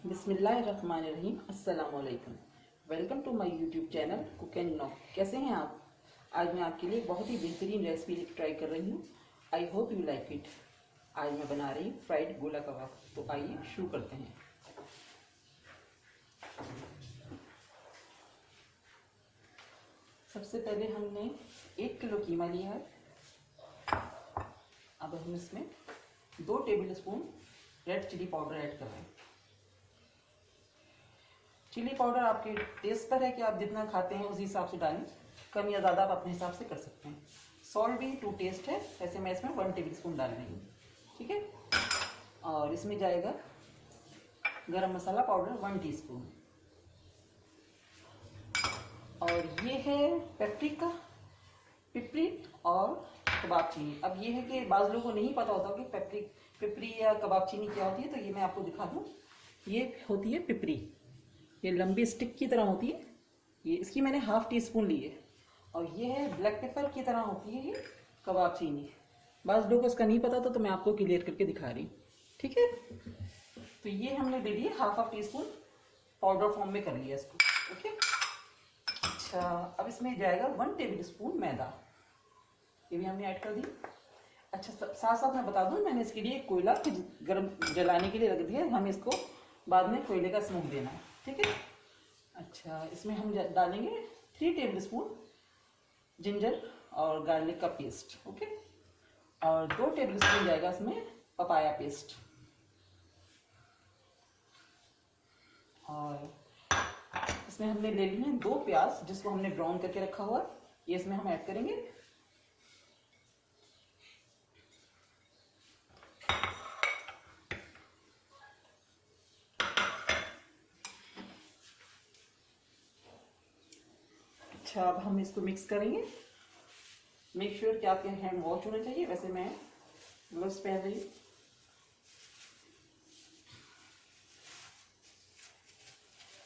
बिस्मिल्लाहिर्रहमानिर्रहीम। अस्सलाम वालेकुम। Welcome to my YouTube channel cook and know. कैसे हैं आप? आज मैं आपके लिए बहुत ही बेहतरीन रेसिपी ट्राई कर रही हूँ। I hope you like it. आज मैं बना रही हूँ फ्राइड गोला कबाब। तो आइए शुरू करते हैं। सबसे पहले हमने 1 किलो कीमा लिया है। अब हम इसमें 2 tablespoon red chilli powder add कर रहे हैं। चिली पाउडर आपके टेस्ट पर है कि आप जितना खाते हैं उस हिसाब से डालें। कम या ज़्यादा आप अपने हिसाब से कर सकते हैं। सॉल्ट भी टू टेस्ट है, वैसे मैं इसमें 1 टेबल स्पून डाल रही हूँ। ठीक है। और इसमें जाएगा गरम मसाला पाउडर 1 टीस्पून। और ये है पेपरिका, पिपरी और कबाब चीनी। अब ये है कि बाज़ लोगों को नहीं पता होता कि पिपरी या कबाब चीनी क्या होती है, तो ये मैं आपको दिखा दूँ। ये होती है पिपरी, ये लंबी स्टिक की तरह होती है। ये इसकी मैंने ½ टीस्पून ली है। और ये है ब्लैक पेपर की तरह होती है ये कबाब चीनी। बाज़ लोगों को इसका नहीं पता था, तो मैं आपको क्लियर करके दिखा रही हूँ। ठीक है। तो ये हमने ले लिए ½ टीस्पून, पाउडर फॉर्म में कर लिया इसको। ओके। अच्छा, अब इसमें जाएगा 1 टेबल स्पून मैदा। ये भी हमने ऐड कर दी। अच्छा, साथ साथ मैं बता दूं, मैंने इसके लिए कोयला गर्म जलाने के लिए रख दिया। हमें इसको बाद में कोयले का स्मोक देना है। ठीक है। अच्छा, इसमें हम डालेंगे 3 टेबल स्पून जिंजर और गार्लिक का पेस्ट। ओके। और 2 टेबल स्पून जाएगा इसमें पपाया पेस्ट। और इसमें हमने ले लिए हैं 2 प्याज, जिसको हमने ब्राउन करके रखा हुआ। ये इसमें हम ऐड करेंगे। अच्छा, अब हम इसको मिक्स करेंगे। मेक श्योर कि आपके हैंड वॉश होने चाहिए। वैसे मैं ग्लव्स पहन रही हूँ।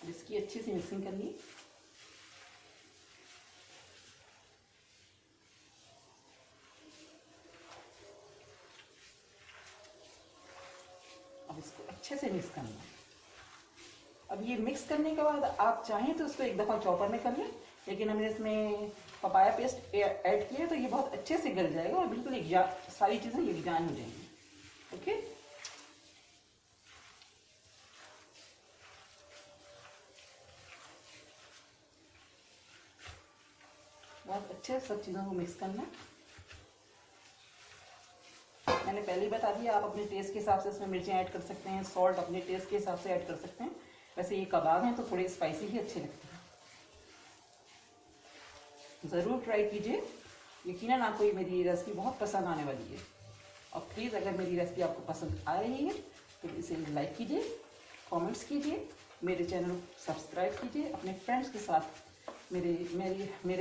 इसकी अच्छी सी मिक्सिंग करनी है। अब इसको अच्छे से मिक्स करना है। अब ये मिक्स करने के बाद आप चाहें तो इसको एक दफ़ा चॉपर में कर लें, लेकिन हमने इसमें पपाया पेस्ट ऐड किया तो ये बहुत अच्छे से गल जाएगा और बिल्कुल सारी चीज़ें यकजान हो जाएंगी। ओके। बहुत अच्छे से सब चीज़ों को मिक्स करना है। मैंने पहले ही बता दिया, आप अपने टेस्ट के हिसाब से इसमें मिर्चें ऐड कर सकते हैं, सॉल्ट अपने टेस्ट के हिसाब से ऐड कर सकते हैं। वैसे ये कबाब हैं तो थोड़े स्पाइसी ही अच्छे लगते हैं। ज़रूर ट्राई कीजिए। यकीनन आपको ये मेरी रेसिपी बहुत पसंद आने वाली है। और प्लीज़ अगर मेरी रेसिपी आपको पसंद आ रही है तो इसे लाइक कीजिए, कमेंट्स कीजिए, मेरे चैनल सब्सक्राइब कीजिए, अपने फ्रेंड्स के साथ मेरे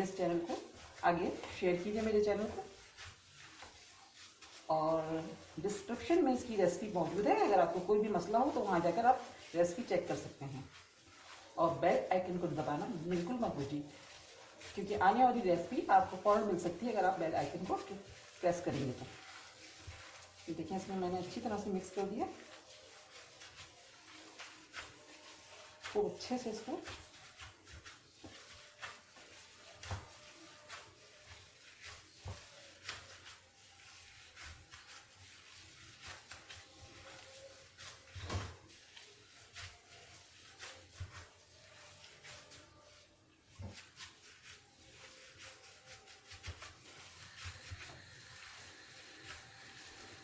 इस चैनल को आगे शेयर कीजिए, मेरे चैनल को। और डिस्क्रिप्शन में इसकी रेसिपी मौजूद है। अगर आपको कोई भी मसला हो तो वहाँ जाकर आप रेसिपी चेक कर सकते हैं। और बेल आइकन को दबाना बिल्कुल मत भूलिए, क्योंकि आने वाली रेसिपी आपको फ़ौरन मिल सकती है अगर आप बेल आइकन को प्रेस करेंगे तो। देखिए, इसमें मैंने अच्छी तरह से मिक्स कर दिया। खूब अच्छे से इसको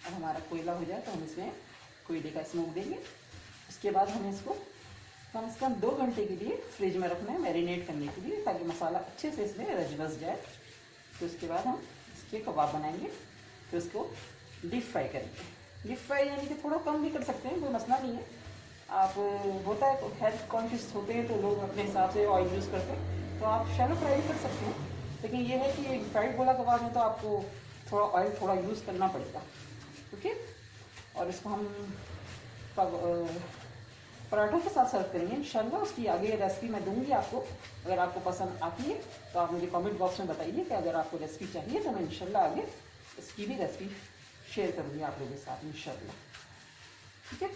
अब हमारा कोयला हो जाए तो हम इसमें कोयले का स्मोक देंगे। उसके बाद हमें इसको कम से कम 2 घंटे के लिए फ्रिज में रखना है, मैरिनेट करने के लिए, ताकि मसाला अच्छे से इसमें रच बस जाए। तो उसके बाद हम इसके कबाब बनाएंगे। तो इसको डीप फ्राई करेंगे। डीप फ्राई यानी कि थोड़ा कम भी कर सकते हैं, कोई मसला नहीं है। आप होता है हेल्थ कॉन्शियस होते हैं तो लोग अपने हिसाब से ऑयल यूज़ करते हैं, तो आप शैलो फ्राई भी कर सकते हैं। लेकिन ये है कि फ्राइड गोला कबाब में तो आपको थोड़ा ऑयल थोड़ा यूज़ करना पड़ेगा। ओके। और इसको हम पराठों के साथ सर्व करेंगे इंशाल्लाह। उसकी आगे रेसिपी मैं दूंगी आपको। अगर आपको पसंद आती है तो आप मुझे कमेंट बॉक्स में बताइए कि अगर आपको रेसिपी चाहिए तो मैं इंशाल्लाह आगे इसकी भी रेसिपी शेयर करूँगी आप लोगों के साथ इंशाल्लाह। ठीक है।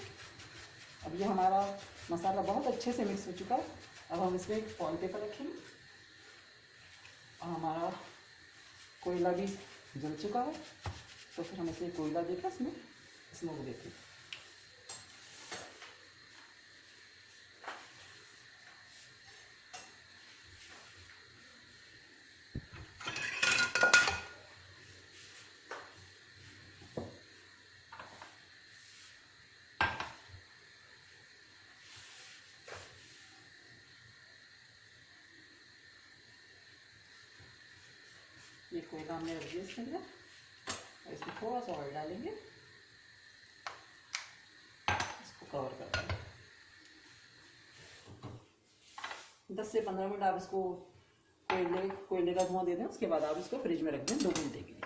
अब ये हमारा मसाला बहुत अच्छे से मिक्स हो चुका है। अब हम इसमें एक फॉइल पेपर रखेंगे और हमारा कोयला भी जल चुका है, तो फिर हम इसे कोयला देकर इसमें स्मोक देते हैं। ये कोयला हमने रख दिया इसके अंदर और इसमें थोड़ा सा ऑयल डालेंगे, इसको कवर कर देंगे। 10 से 15 मिनट आप इसको कोयले का धुआं दे दें, उसके बाद आप इसको फ्रिज में रख दें 2 घंटे के लिए।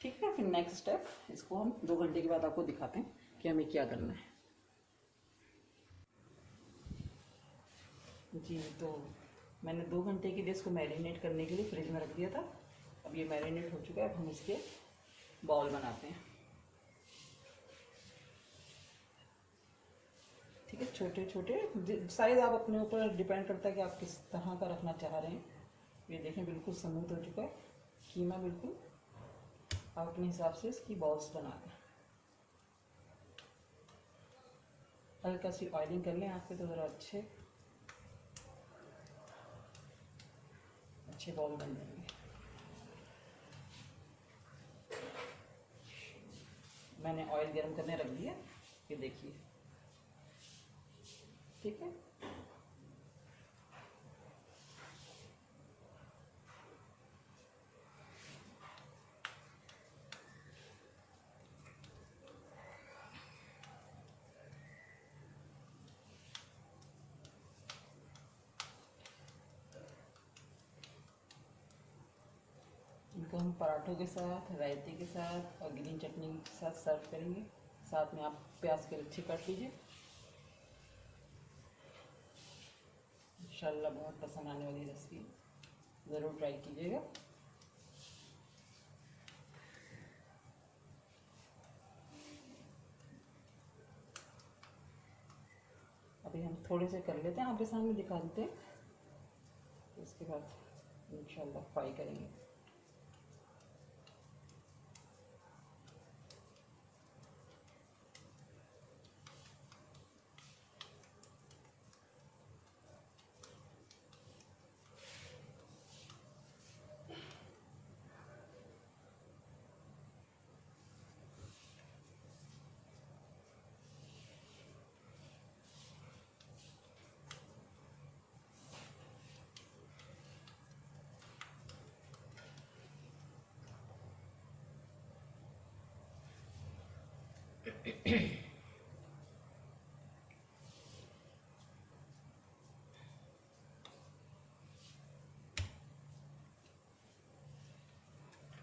ठीक है, फिर नेक्स्ट स्टेप इसको हम 2 घंटे के बाद आपको दिखाते हैं कि हमें क्या करना है। जी, तो मैंने 2 घंटे के लिए इसको मैरिनेट करने के लिए फ्रिज में रख दिया था। अब ये मैरिनेट हो चुका है। अब हम इसके बॉल बनाते हैं। ठीक है, छोटे छोटे साइज आप अपने ऊपर डिपेंड करता है कि आप किस तरह का रखना चाह रहे हैं। ये देखें बिल्कुल स्मूथ हो चुका है कीमा, बिल्कुल आप अपने हिसाब से इसकी बॉल्स बना दें। हल्का सी ऑयलिंग कर लें आप पे, तो ज़रा अच्छे बॉल बन जाएंगे। मैंने ऑयल गर्म करने रख दिया, ये देखिए। ठीक है, इनको हम पराठों के साथ, रायते के साथ और ग्रीन चटनी के साथ सर्व करेंगे। साथ में आप प्याज के लच्छे काट लीजिए। इंशाल्लाह बहुत पसंद आने वाली रेसिपी, ज़रूर ट्राई कीजिएगा। अभी हम थोड़े से कर लेते हैं, आपके सामने दिखा देते हैं, इसके बाद इंशाल्लाह फ्राई करेंगे।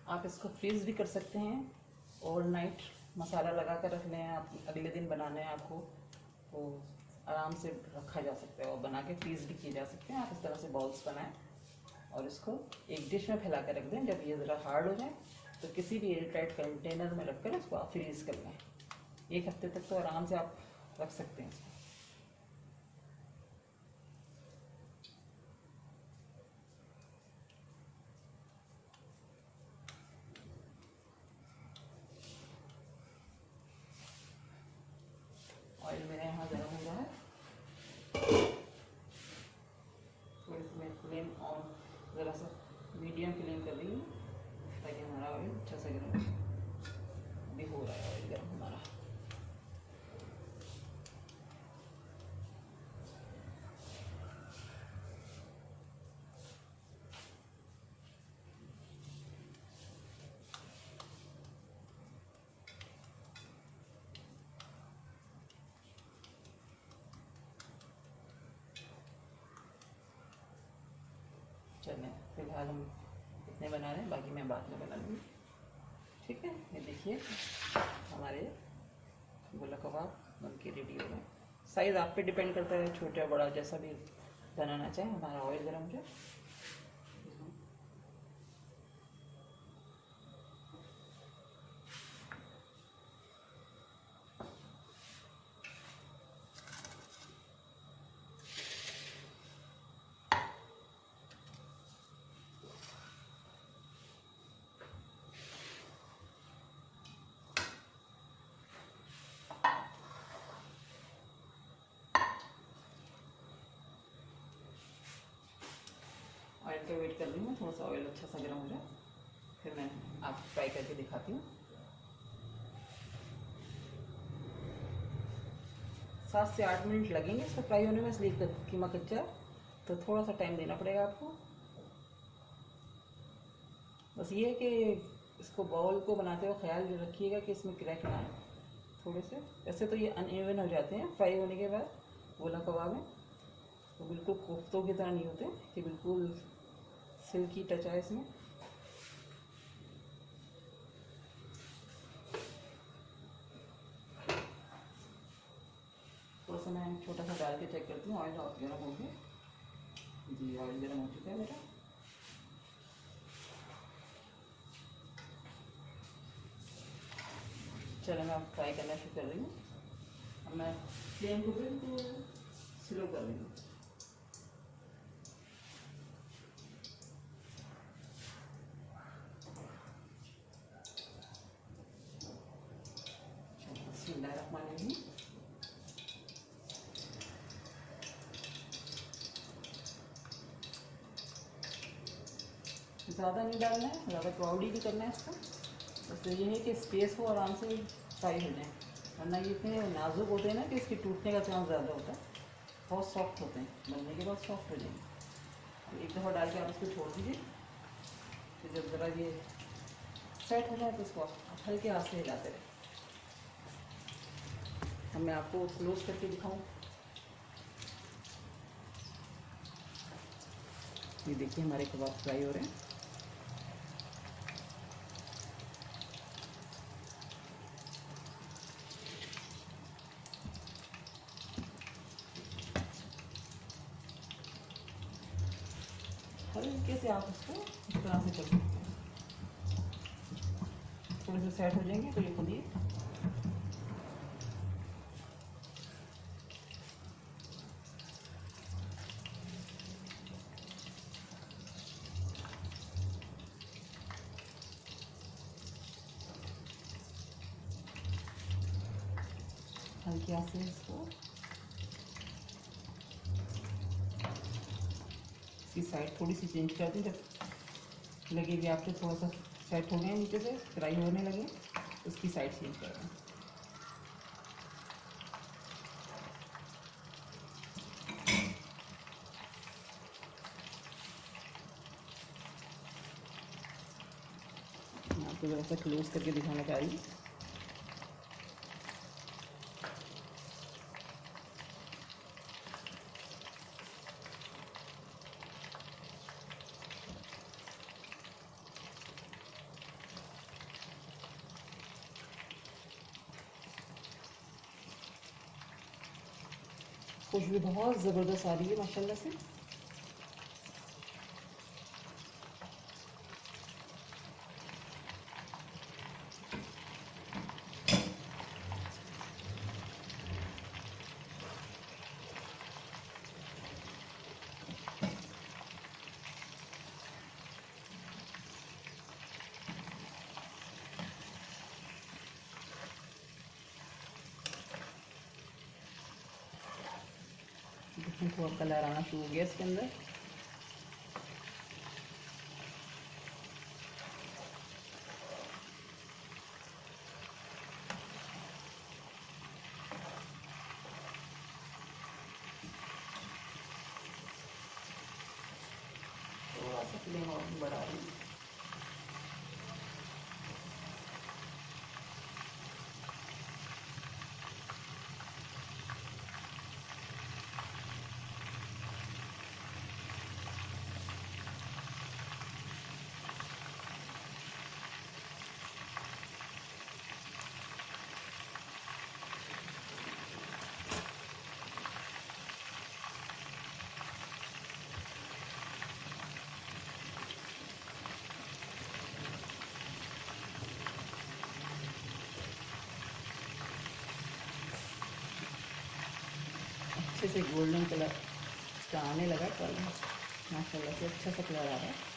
आप इसको फ्रीज़ भी कर सकते हैं, ओवरनाइट मसाला लगा कर रख लें। आप अगले दिन बनाना है आपको, तो आराम से रखा जा सकता है और बना के फ्रीज़ भी किए जा सकते हैं। आप इस तरह से बॉल्स बनाएं और इसको एक डिश में फैला कर रख दें। जब ये ज़रा हार्ड हो जाए तो किसी भी एयरटाइट कंटेनर में रख कर इसको आप फ्रीज़ कर लें। 1 हफ्ते तक तो आराम से आप रख सकते हैं इसको। ऑयल मेरे यहाँ गर्म हो रहा है, थोड़ी सी मैं फ्लेम ऑन ज़रा सा मीडियम फ्लेम कर रही हूँ ताकि हमारा ऑयल अच्छा से गर्म भी हो रहा है। ऑयल गर्म हमारा चलें। फिलहाल हम इतने बना रहे हैं, बाकी मैं बाद में बना लूँगी। ठीक है, ये देखिए हमारे गोला कबाब बन के रेडी हो गए। साइज़ आप पे डिपेंड करता है, छोटा बड़ा जैसा भी बनाना चाहे। हमारा ऑयल गर्म हो जाए, मिनट का वेट कर रही हूँ, थोड़ा सा ऑयल अच्छा सा गर्म हो जाए, फिर मैं आपको फ्राई करके दिखाती हूँ। 7 से 8 मिनट लगेंगे इसको फ्राई होने में, इसलिए कीमा कच्चा है तो थोड़ा सा टाइम देना पड़ेगा आपको। बस ये है कि इसको बाउल को बनाते हुए ख्याल रखिएगा कि इसमें क्रैक ना आए थोड़े से। वैसे तो ये अनइवन हो जाते हैं फ्राई होने के बाद गोला कबाब में, तो बिल्कुल कोफ्तों की तरह नहीं होते कि बिल्कुल सिल्की टच है इसमें। थोड़ा सा मैं छोटा सा डाल के चेक करती हूँ ऑयल और गर्म हो गया। जी ऑयल गर्म हो चुका है मेरा। चलो मैं अब फ्राई करना शुरू कर रही हूँ। अब मैं फ्लेम को बिल्कुल स्लो कर रही हूँ। बिस्मिल्लाहिर्रहमानिर्रहीम। ज़्यादा नहीं डालना है, ज़्यादा क्राउडी नहीं करना है इसको। बस ये है कि स्पेस हो, आराम से फ्राई हो जाए, वरना ये इतने नाजुक होते हैं ना कि इसके टूटने का चांस ज़्यादा होता है। बहुत सॉफ्ट होते हैं, बनने के बाद सॉफ्ट हो जाएंगे। तो एक दफ़ा डाल के आप इसको छोड़ दीजिए, फिर जब ज़रा ये सेट हो जाए तो इसको हल्के हाथ से हिलाते रहे। अब मैं आपको क्लोज करके दिखाऊँ। ये देखिए हमारे कबाब फ्राई हो रहे हैं। हल्के से आप इसको इस तरह से कर सकते हैं, थोड़े से सेट हो जाएंगे तो ये खुद ही हल्के हाथ से इसको इसकी साइड थोड़ी सी चेंज कर दें, जब लगे कि आपके थोड़ा सा सेट हो गए नीचे से फ्राई होने लगे, उसकी साइड चेंज कर दें। मैं आपको ज़रा सा क्लोज करके दिखाना चाह रही हूँ। खुशबू बहुत ज़बरदस्त आ रही है माशाल्लाह से। थोड़ा कलर आना शुरू हो गया इसके अंदर। थोड़ा सा फ्लेम और बढ़ा रही हूँ। अच्छे से गोल्डन कलर इसका आने लगा, कलर माशाल्लाह से अच्छा सा कलर आ रहा है।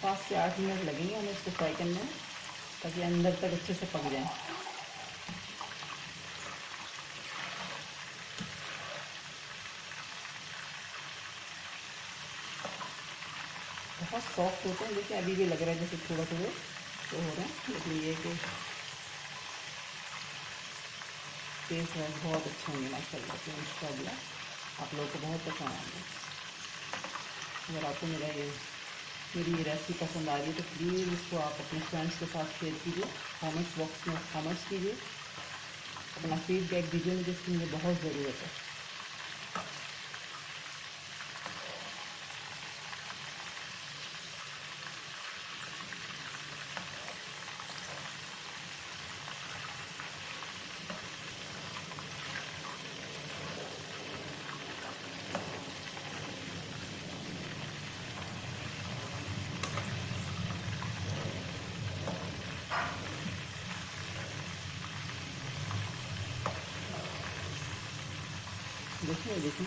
7 से 8 मिनट लगेंगे हमें इसको फ्राई करने में, ताकि अंदर तक अच्छे से पक जाए। बहुत सॉफ्ट होते हैं, देखिए अभी भी लग रहा है जैसे थोड़ा थोड़ा तो हो रहा है, लेकिन ये कि टेस्ट वाइज बहुत अच्छे होंगे माशाल्लाह से। इंशाल्लाह आप लोगों को बहुत पसंद आएंगे। अगर आपको मेरी ये रेसिपी पसंद आ रही है तो प्लीज़ इसको आप अपने फ्रेंड्स के साथ शेयर कीजिए, कमेंट्स बॉक्स में कमेंट्स कीजिए, अपना फीडबैक दीजिए मुझे, इसकी मुझे बहुत ज़रूरत है। देखिए देखिए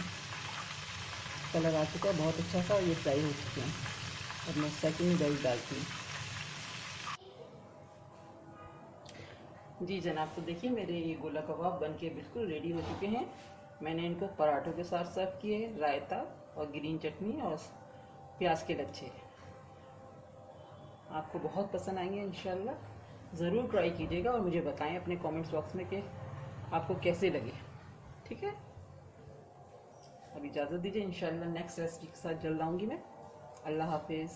कलर आ चुका है बहुत अच्छा सा, ये फ्राई हो चुके हैं। अब मैं सेकंड बैच डालती हूँ। जी जनाब, तो देखिए मेरे ये गोला कबाब बन के बिल्कुल रेडी हो चुके हैं। मैंने इनको पराठों के साथ सर्व किए, रायता और ग्रीन चटनी और प्याज के लच्छे। आपको बहुत पसंद आएंगे इंशाल्लाह। ज़रूर ट्राई कीजिएगा और मुझे बताएं अपने कमेंट्स बॉक्स में कि आपको कैसे लगे। ठीक है, अब इजाज़त दीजिए, इंशाल्लाह नेक्स्ट रेसिपी के साथ जल्द आऊँगी मैं। अल्लाह हाफिज़।